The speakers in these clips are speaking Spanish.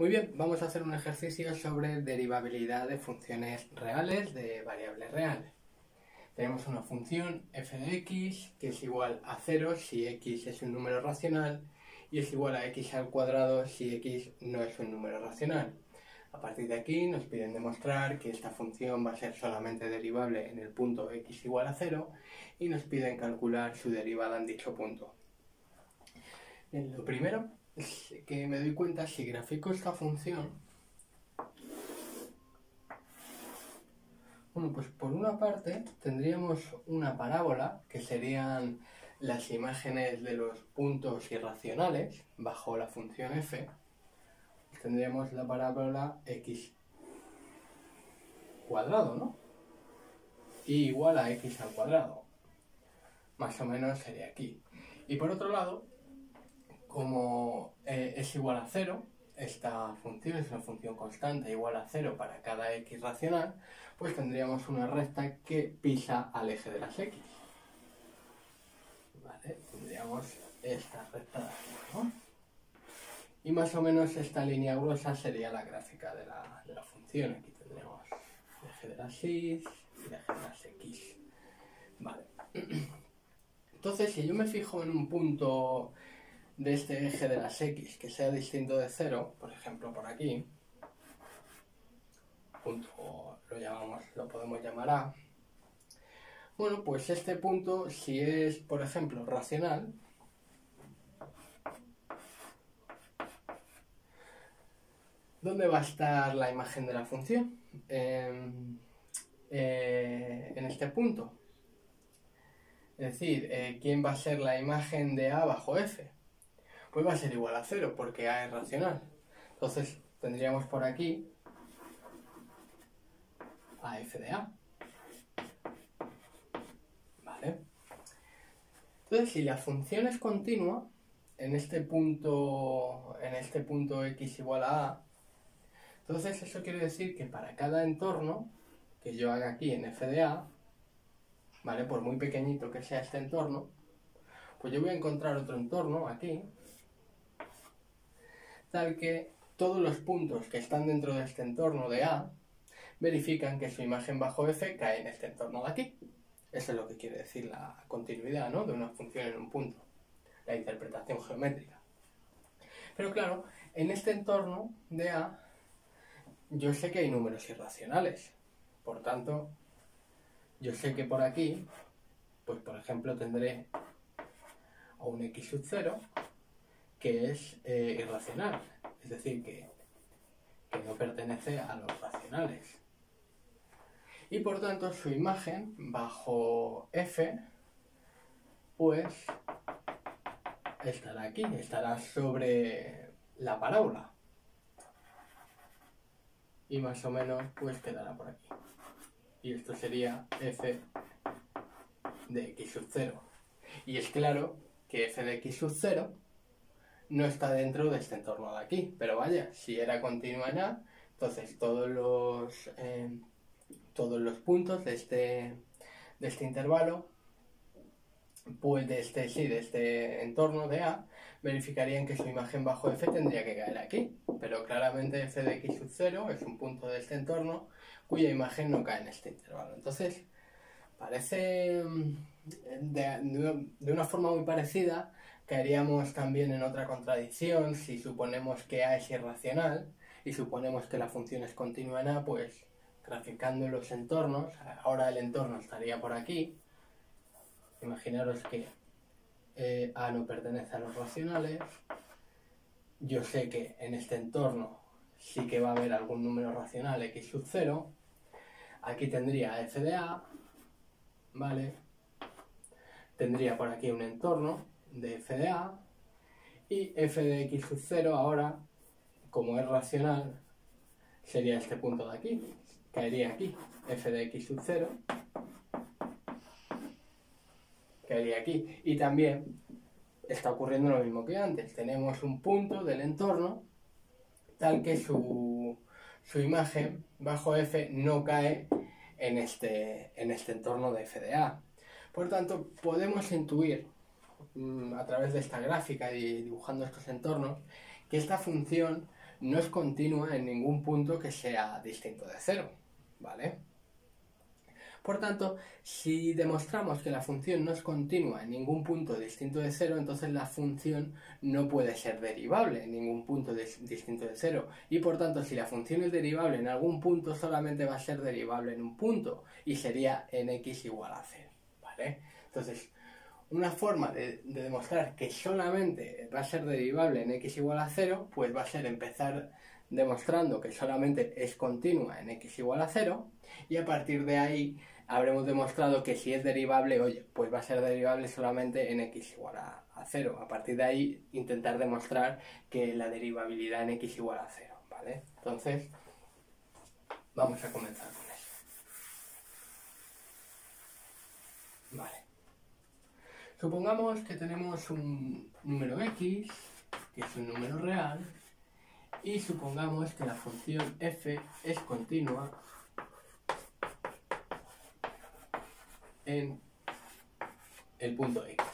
Muy bien, vamos a hacer un ejercicio sobre derivabilidad de funciones reales de variables reales. Tenemos una función f de x que es igual a 0 si x es un número racional y es igual a x al cuadrado si x no es un número racional. A partir de aquí nos piden demostrar que esta función va a ser solamente derivable en el punto x igual a 0 y nos piden calcular su derivada en dicho punto. Bien, lo primero es que me doy cuenta, si grafico esta función, bueno, pues por una parte tendríamos una parábola, que serían las imágenes de los puntos irracionales bajo la función f. Tendríamos la parábola x cuadrado, ¿no? Y igual a x al cuadrado. Más o menos sería aquí. Y por otro lado, como es igual a 0, esta función es una función constante igual a 0 para cada x racional, pues tendríamos una recta que pisa al eje de las x. ¿Vale? Tendríamos esta recta de aquí, ¿no? Y más o menos esta línea gruesa sería la gráfica de la función. Aquí tendríamos el eje de las y el eje de las x. Vale. Entonces, si yo me fijo en un punto de este eje de las x que sea distinto de 0, por ejemplo por aquí, punto lo podemos llamar A. Bueno, pues este punto, si es, por ejemplo, racional, ¿dónde va a estar la imagen de la función? En este punto. Es decir, ¿quién va a ser la imagen de A bajo f? Pues va a ser igual a 0, porque A es racional. Entonces tendríamos por aquí a f de A. ¿Vale? Entonces, si la función es continua, en este punto x igual a A, entonces eso quiere decir que para cada entorno que yo haga aquí en f de A, ¿vale? Por muy pequeñito que sea este entorno, pues yo voy a encontrar otro entorno aquí, tal que todos los puntos que están dentro de este entorno de A verifican que su imagen bajo f cae en este entorno de aquí. Eso es lo que quiere decir la continuidad, ¿no?, de una función en un punto, la interpretación geométrica. Pero claro, en este entorno de A yo sé que hay números irracionales. Por tanto, yo sé que por aquí, pues por ejemplo tendré a un x sub 0 que es irracional, es decir, que no pertenece a los racionales. Y por tanto su imagen bajo f, pues estará aquí, estará sobre la parábola. Y más o menos pues quedará por aquí. Y esto sería f de x sub 0. Y es claro que f de x sub 0 no está dentro de este entorno de aquí. Pero vaya, si era continua en A, entonces todos los puntos de este intervalo, pues de este entorno de A, verificarían que su imagen bajo f tendría que caer aquí. Pero claramente f de x sub 0 es un punto de este entorno cuya imagen no cae en este intervalo. Entonces, parece de una forma muy parecida, caeríamos también en otra contradicción si suponemos que A es irracional y suponemos que la función es continua en A, pues graficando los entornos, ahora el entorno estaría por aquí. Imaginaros que A no pertenece a los racionales. Yo sé que en este entorno sí que va a haber algún número racional x sub 0. Aquí tendría f de A, ¿vale? Tendría por aquí un entorno de f de A y f de x sub 0 ahora, como es racional, sería este punto de aquí. Caería aquí, f de x sub 0. Caería aquí. Y también está ocurriendo lo mismo que antes. Tenemos un punto del entorno tal que su imagen bajo f no cae en este entorno de f de A. Por tanto, podemos intuir a través de esta gráfica y dibujando estos entornos que esta función no es continua en ningún punto que sea distinto de 0, ¿vale? Por tanto, si demostramos que la función no es continua en ningún punto distinto de 0, entonces la función no puede ser derivable en ningún punto distinto de 0. Y por tanto, si la función es derivable en algún punto, solamente va a ser derivable en un punto, y sería en x igual a 0, ¿vale? Entonces, una forma de demostrar que solamente va a ser derivable en x igual a 0, pues va a ser empezar demostrando que solamente es continua en x igual a 0, y a partir de ahí habremos demostrado que si es derivable, oye, pues va a ser derivable solamente en x igual a 0. A partir de ahí intentar demostrar que la derivabilidad en x igual a 0, ¿vale? Entonces, vamos a comenzar con eso. Vale. Supongamos que tenemos un número x, que es un número real, y supongamos que la función f es continua en el punto x,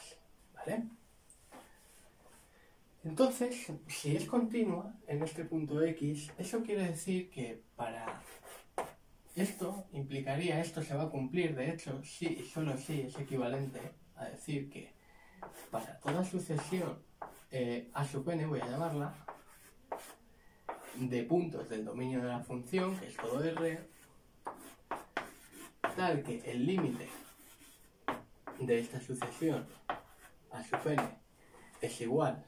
¿vale? Entonces, si es continua en este punto x, eso quiere decir que para esto implicaría, esto se va a cumplir, de hecho, sí y solo sí es equivalente a decir que para toda sucesión a sub n, voy a llamarla, de puntos del dominio de la función, que es todo R, tal que el límite de esta sucesión a sub n es igual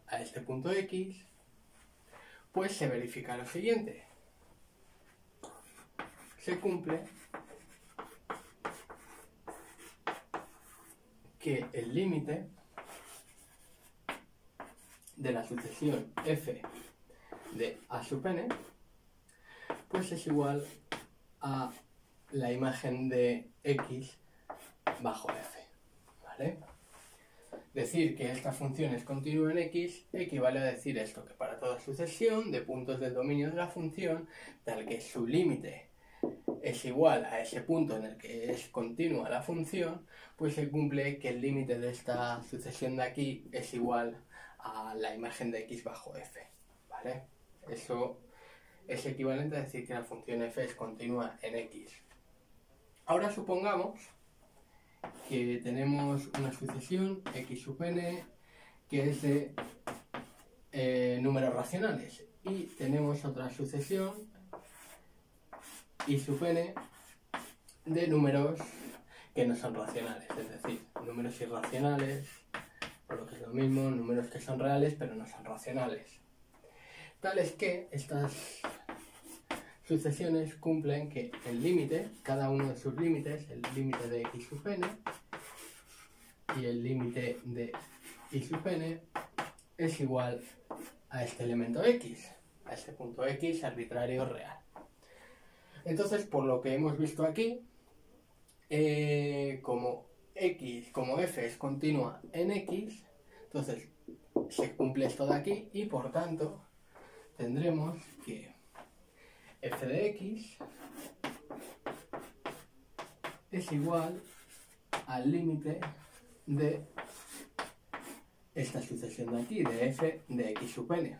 a este punto x, pues se verifica lo siguiente. Se cumple que el límite de la sucesión f de a sub n pues es igual a la imagen de x bajo f, ¿vale? Decir que esta función es continua en x equivale a decir esto, que para toda sucesión de puntos del dominio de la función, tal que su límite es igual a ese punto en el que es continua la función, pues se cumple que el límite de esta sucesión de aquí es igual a la imagen de x bajo f, ¿vale? Eso es equivalente a decir que la función f es continua en x. Ahora supongamos que tenemos una sucesión x sub n que es de números racionales, y tenemos otra sucesión y sub n de números que no son racionales, es decir, números irracionales, por lo que es lo mismo, números que son reales pero no son racionales. Tal es que estas sucesiones cumplen que el límite, cada uno de sus límites, el límite de x sub n y el límite de y sub n es igual a este elemento x, a este punto x arbitrario real. Entonces, por lo que hemos visto aquí, como f es continua en x, entonces se cumple esto de aquí y por tanto tendremos que f de x es igual al límite de esta sucesión de aquí, de f de x sub n.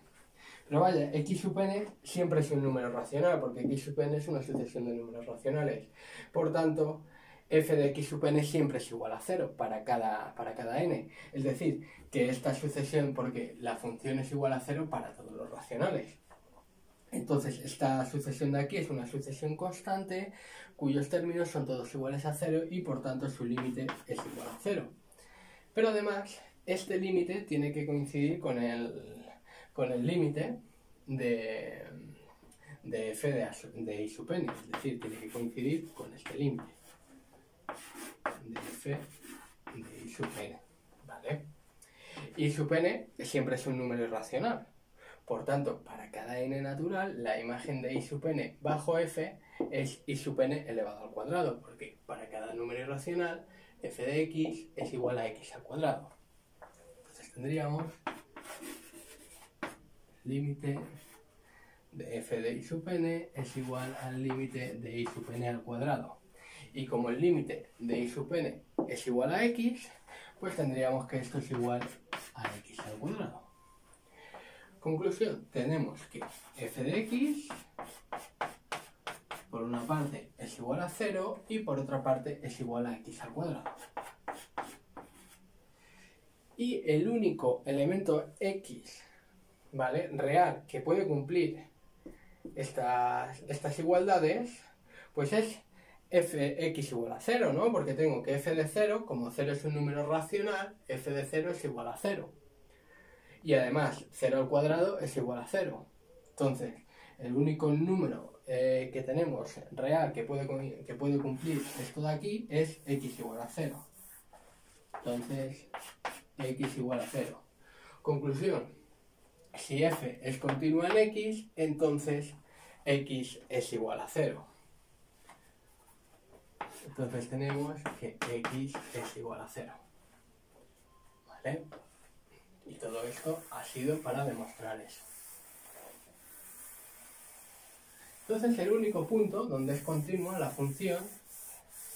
Pero vaya, x sub n siempre es un número racional, porque x sub n es una sucesión de números racionales. Por tanto, f de x sub n siempre es igual a 0 para cada n. Es decir, que esta sucesión, porque la función es igual a 0 para todos los racionales. Entonces, esta sucesión de aquí es una sucesión constante, cuyos términos son todos iguales a 0 y por tanto su límite es igual a 0. Pero además, este límite tiene que coincidir con el límite de f de y sub n, es decir, tiene que coincidir con este límite de f de y sub n, ¿vale? Y sub n siempre es un número irracional. Por tanto, para cada n natural, la imagen de y sub n bajo f es y sub n elevado al cuadrado, porque para cada número irracional, f de x es igual a x al cuadrado. Entonces tendríamos límite de f de y sub n es igual al límite de y sub n al cuadrado. Y como el límite de y sub n es igual a x, pues tendríamos que esto es igual a x al cuadrado. conclusión, tenemos que f de x por una parte es igual a 0 y por otra parte es igual a x al cuadrado. Y el único elemento x, ¿vale?, real que puede cumplir estas igualdades, pues es fx igual a 0, ¿no? Porque tengo que f de 0, como 0 es un número racional, f de 0 es igual a 0. Y además, 0 al cuadrado es igual a 0. Entonces, el único número que tenemos real que puede cumplir esto de aquí es x igual a 0. Entonces, x igual a 0. Conclusión: si f es continua en x, entonces x es igual a 0. Entonces tenemos que x es igual a 0. ¿Vale? Y todo esto ha sido para demostrar eso. Entonces el único punto donde es continua la función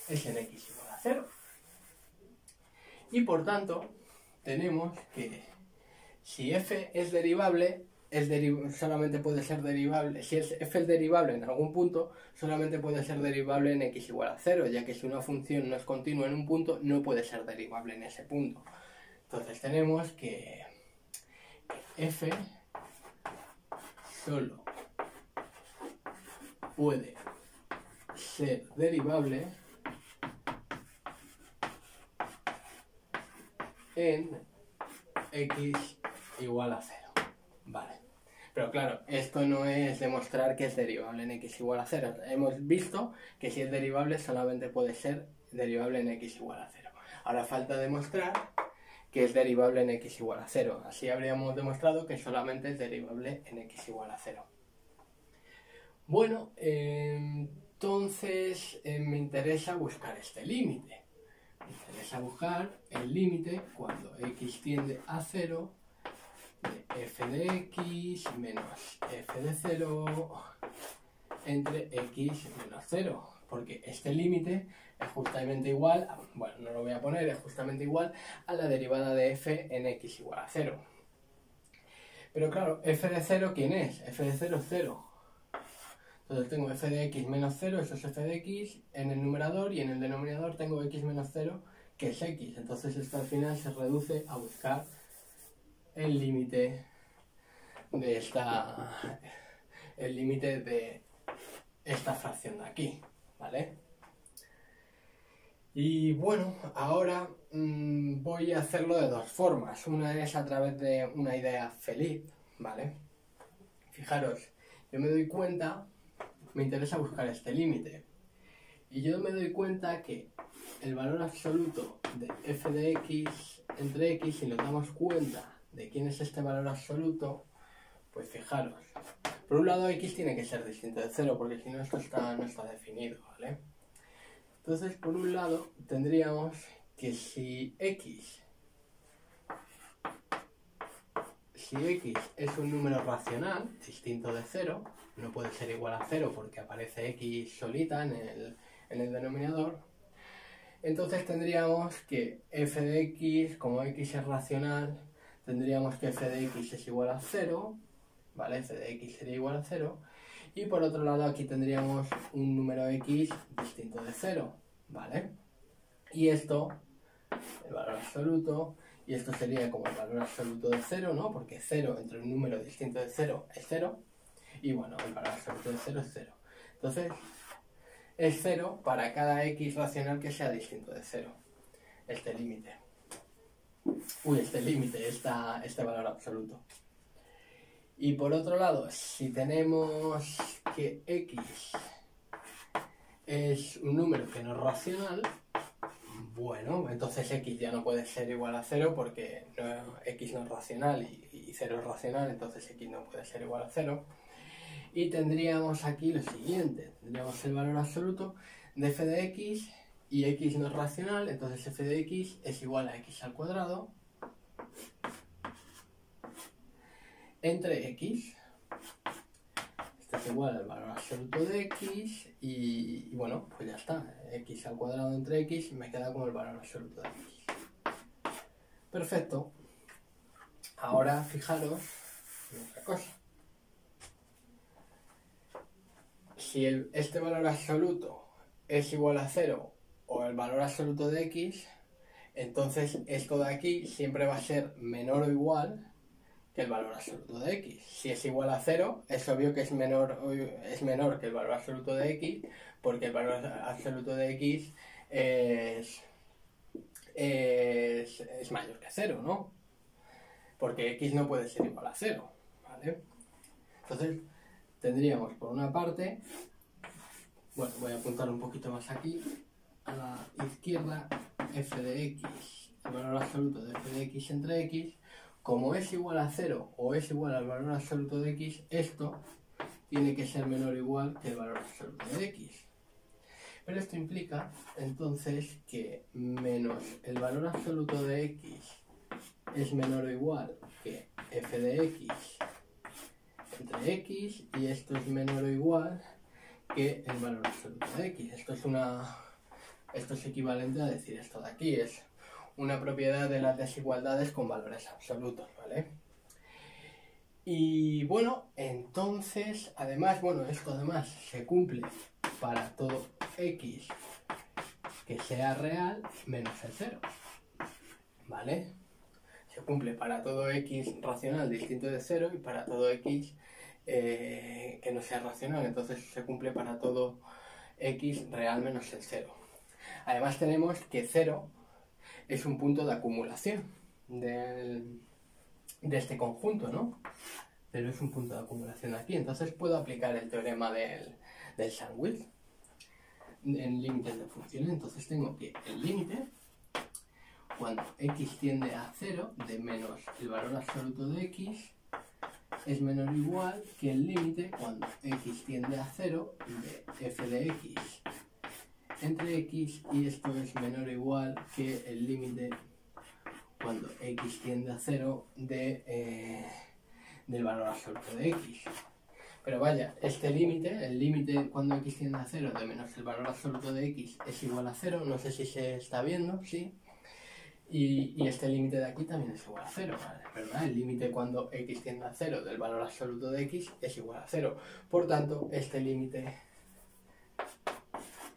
es en x igual a 0. Y por tanto, tenemos que si f es derivable, solamente puede ser derivable. Si f es derivable en algún punto, solamente puede ser derivable en x igual a 0, ya que si una función no es continua en un punto, no puede ser derivable en ese punto. Entonces tenemos que f solo puede ser derivable en x igual a 0. Vale. Pero claro, esto no es demostrar que es derivable en x igual a 0. Hemos visto que si es derivable solamente puede ser derivable en x igual a 0. Ahora falta demostrar que es derivable en x igual a 0. Así habríamos demostrado que solamente es derivable en x igual a 0. Bueno, entonces me interesa buscar este límite. Me interesa buscar el límite cuando x tiende a 0 de f de x menos f de 0 entre x menos 0. Porque este límite es justamente igual, bueno, no lo voy a poner, es justamente igual a la derivada de f en x igual a 0. Pero claro, f de 0, ¿quién es? F de 0 es 0. Entonces tengo f de x menos 0, eso es f de x, en el numerador, y en el denominador tengo x menos 0, que es x. Entonces esto al final se reduce a buscar el límite de esta fracción de aquí, ¿vale? Y bueno, ahora voy a hacerlo de dos formas. Una es a través de una idea feliz, ¿vale? Fijaros, yo me doy cuenta, me interesa buscar este límite. Y yo me doy cuenta que el valor absoluto de f de x entre x, si nos damos cuenta de quién es este valor absoluto, pues fijaros. Por un lado, x tiene que ser distinto de 0, porque si no, esto no está definido, ¿vale? Entonces, por un lado, tendríamos que si x es un número racional, distinto de 0, no puede ser igual a 0 porque aparece x solita en el denominador, entonces tendríamos que f de x, como x es racional, tendríamos que f de x es igual a 0, ¿vale? F de x sería igual a 0, y por otro lado aquí tendríamos un número x distinto de 0, ¿vale? Y esto, el valor absoluto, y esto sería como el valor absoluto de 0, ¿no? Porque 0 entre un número distinto de 0 es 0, y bueno, el valor absoluto de 0 es 0. Entonces, es 0 para cada x racional que sea distinto de 0. Este límite. Este valor absoluto. Y por otro lado, si tenemos que x es un número que no es racional, bueno, entonces x ya no puede ser igual a 0 porque x no es racional y 0 es racional, entonces x no puede ser igual a 0. Y tendríamos aquí lo siguiente, tendríamos el valor absoluto de f de x, y x no es racional, entonces f de x es igual a x al cuadrado entre x. Esto es igual al valor absoluto de x, y bueno, pues ya está, x al cuadrado entre x, y me queda como el valor absoluto de x. Perfecto. Ahora fijaros, otra cosa. Si este valor absoluto es igual a 0 o el valor absoluto de x, entonces esto de aquí siempre va a ser menor o igual que el valor absoluto de x. Si es igual a 0, es obvio que es menor que el valor absoluto de x, porque el valor absoluto de x es mayor que 0, ¿no? Porque x no puede ser igual a 0, ¿vale? Entonces, tendríamos por una parte, bueno, voy a apuntar un poquito más aquí, a la izquierda, f de x, el valor absoluto de f de x entre x, como es igual a 0 o es igual al valor absoluto de x, esto tiene que ser menor o igual que el valor absoluto de x. Pero esto implica, entonces, que menos el valor absoluto de x es menor o igual que f de x entre x, y esto es menor o igual que el valor absoluto de x. Esto es equivalente a decir esto de aquí, es una propiedad de las desigualdades con valores absolutos, ¿vale? Y bueno, entonces, además, esto además se cumple para todo x que sea real menos el 0, ¿vale? Se cumple para todo x racional distinto de 0 y para todo x que no sea racional, entonces se cumple para todo x real menos el 0. Además tenemos que 0 es un punto de acumulación de este conjunto, ¿no? Pero es un punto de acumulación aquí, entonces puedo aplicar el teorema del sándwich en límites de funciones. Entonces tengo que el límite cuando x tiende a 0 de menos el valor absoluto de x es menor o igual que el límite cuando x tiende a 0 de f de x entre x, y esto es menor o igual que el límite cuando x tiende a 0 del valor absoluto de x. Pero vaya, este límite, el límite cuando x tiende a 0 de menos el valor absoluto de x es igual a 0, no sé si se está viendo, sí. Y este límite de aquí también es igual a 0, ¿vale? ¿Verdad? El límite cuando x tiende a 0 del valor absoluto de x es igual a 0. Por tanto, este límite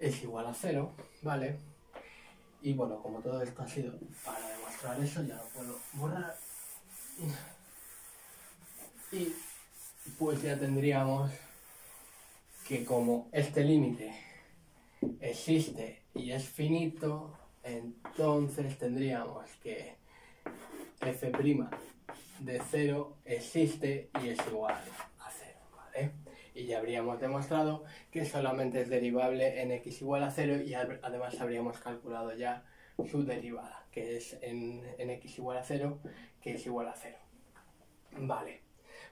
es igual a 0, ¿vale? Y bueno, como todo esto ha sido para demostrar eso, ya lo puedo borrar. Y pues ya tendríamos que como este límite existe y es finito, entonces tendríamos que f' de 0 existe y es igual a 0, ¿vale? Y ya habríamos demostrado que solamente es derivable en x igual a 0, y además habríamos calculado ya su derivada, que es en x igual a 0, que es igual a 0. Vale.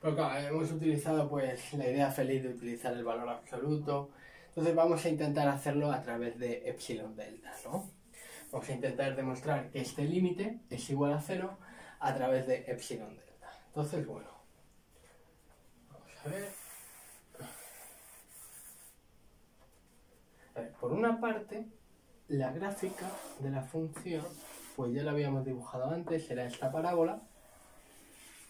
Pero claro, hemos utilizado pues la idea feliz de utilizar el valor absoluto. Entonces vamos a intentar hacerlo a través de epsilon delta, ¿no? Vamos a intentar demostrar que este límite es igual a 0 a través de epsilon delta. Entonces, bueno, vamos a ver. Por una parte, la gráfica de la función, pues ya la habíamos dibujado antes, era esta parábola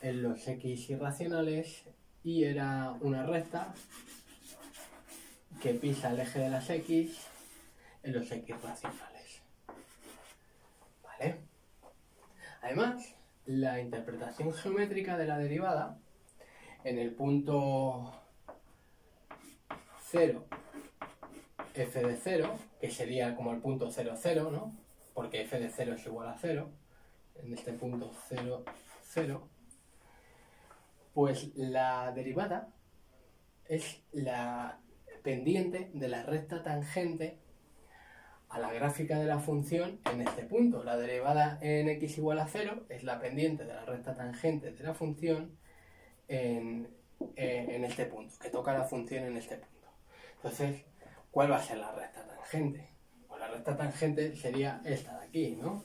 en los x irracionales y era una recta que pisa el eje de las x en los x racionales, ¿vale? Además, la interpretación geométrica de la derivada en el punto 0, f de 0, que sería como el punto 0, 0, ¿no? Porque f de 0 es igual a 0, en este punto 0, 0, pues la derivada es la pendiente de la recta tangente a la gráfica de la función en este punto. La derivada en x igual a 0 es la pendiente de la recta tangente de la función en este punto, que toca la función en este punto. Entonces, ¿cuál va a ser la recta tangente? Pues la recta tangente sería esta de aquí, ¿no?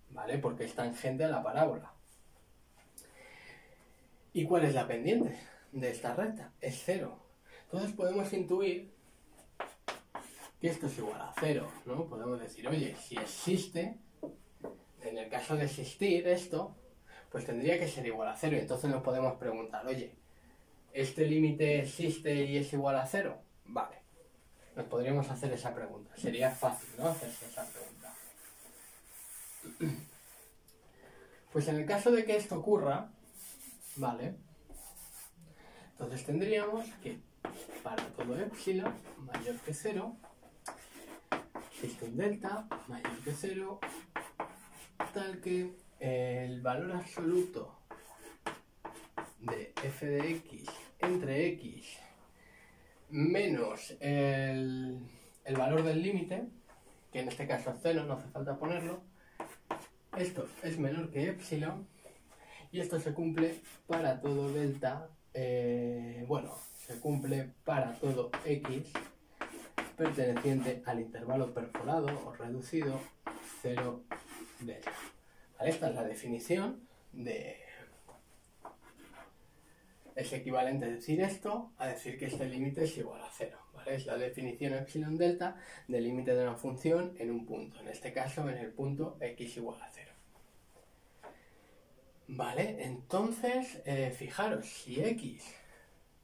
¿Vale? Porque es tangente a la parábola. ¿Y cuál es la pendiente de esta recta? Es 0. Entonces podemos intuir que esto es igual a 0, ¿no? Podemos decir, oye, si existe, en el caso de existir esto, pues tendría que ser igual a 0. Entonces nos podemos preguntar, oye, ¿este límite existe y es igual a 0? Vale, nos podríamos hacer esa pregunta. Sería fácil, ¿no?, hacerse esa pregunta. Pues en el caso de que esto ocurra, ¿vale?, entonces tendríamos que para todo epsilon mayor que 0, existe un delta mayor que 0, tal que el valor absoluto de f de x entre x menos el valor del límite, que en este caso es 0, no hace falta ponerlo, esto es menor que epsilon, y esto se cumple para todo delta, se cumple para todo x perteneciente al intervalo perforado o reducido 0 delta. ¿Vale? Esta es la definición de... Es equivalente decir esto a decir que este límite es igual a 0. ¿Vale? Es la definición epsilon delta del límite de una función en un punto. En este caso, en el punto x igual a 0. Vale, entonces, fijaros, si x,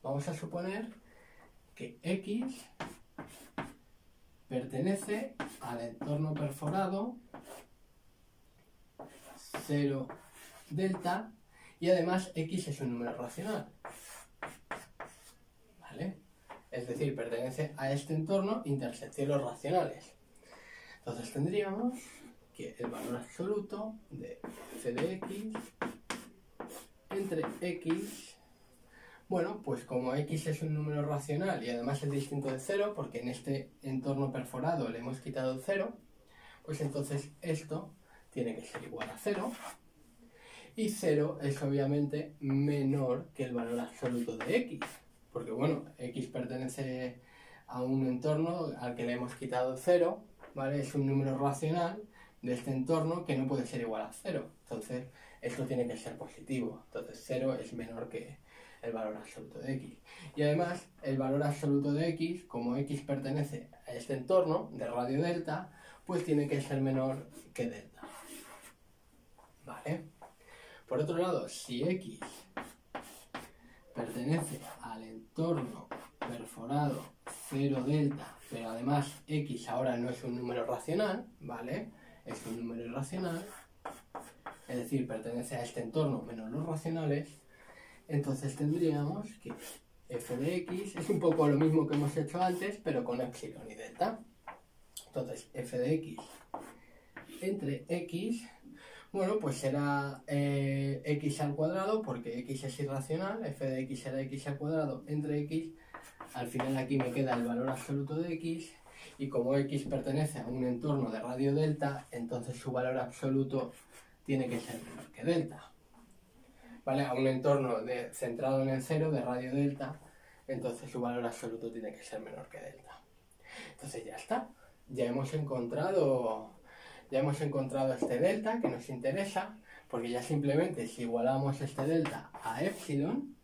vamos a suponer que x pertenece al entorno perforado 0 delta y además x es un número racional. ¿Vale? Es decir, pertenece a este entorno intersección los racionales. Entonces tendríamos que el valor absoluto de f de x entre x, bueno, pues como x es un número racional y además es distinto de 0, porque en este entorno perforado le hemos quitado 0, pues entonces esto tiene que ser igual a 0, y 0 es obviamente menor que el valor absoluto de x, porque bueno, x pertenece a un entorno al que le hemos quitado 0, ¿vale? Es un número racional de este entorno que no puede ser igual a 0, entonces esto tiene que ser positivo, entonces 0 es menor que el valor absoluto de x. Y además, el valor absoluto de x, como x pertenece a este entorno de radio delta, pues tiene que ser menor que delta. ¿Vale? Por otro lado, si x pertenece al entorno perforado 0 delta, pero además x ahora no es un número racional, ¿vale? Es un número irracional, es decir, pertenece a este entorno menos los racionales, entonces tendríamos que f de x es un poco lo mismo que hemos hecho antes, pero con epsilon y delta. Entonces, f de x entre x, bueno, pues será x al cuadrado, porque x es irracional, f de x será x al cuadrado entre x, al final aquí me queda el valor absoluto de x, y como x pertenece a un entorno de radio delta, entonces su valor absoluto tiene que ser menor que delta. ¿Vale? A un entorno centrado en el 0 de radio delta, entonces su valor absoluto tiene que ser menor que delta. Entonces ya está, ya hemos encontrado este delta que nos interesa, porque ya simplemente si igualamos este delta a epsilon,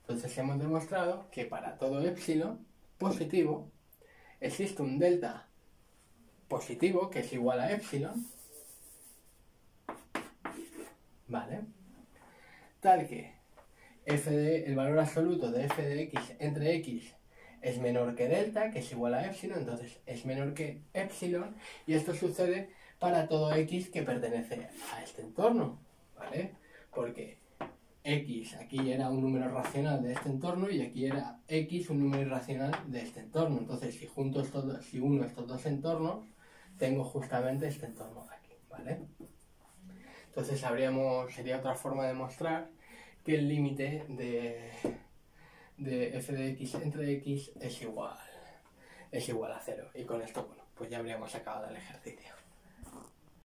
entonces hemos demostrado que para todo epsilon positivo existe un delta positivo que es igual a epsilon, ¿vale? Tal que el valor absoluto de f de x entre x es menor que delta, que es igual a epsilon, entonces es menor que epsilon, y esto sucede para todo x que pertenece a este entorno, ¿vale? Porque x aquí era un número racional de este entorno y aquí era x un número irracional de este entorno, entonces si uno estos dos entornos, tengo justamente este entorno de aquí, ¿vale? Entonces sería otra forma de mostrar que el límite de f de x entre x es igual a 0. Y con esto, bueno, pues ya habríamos acabado el ejercicio.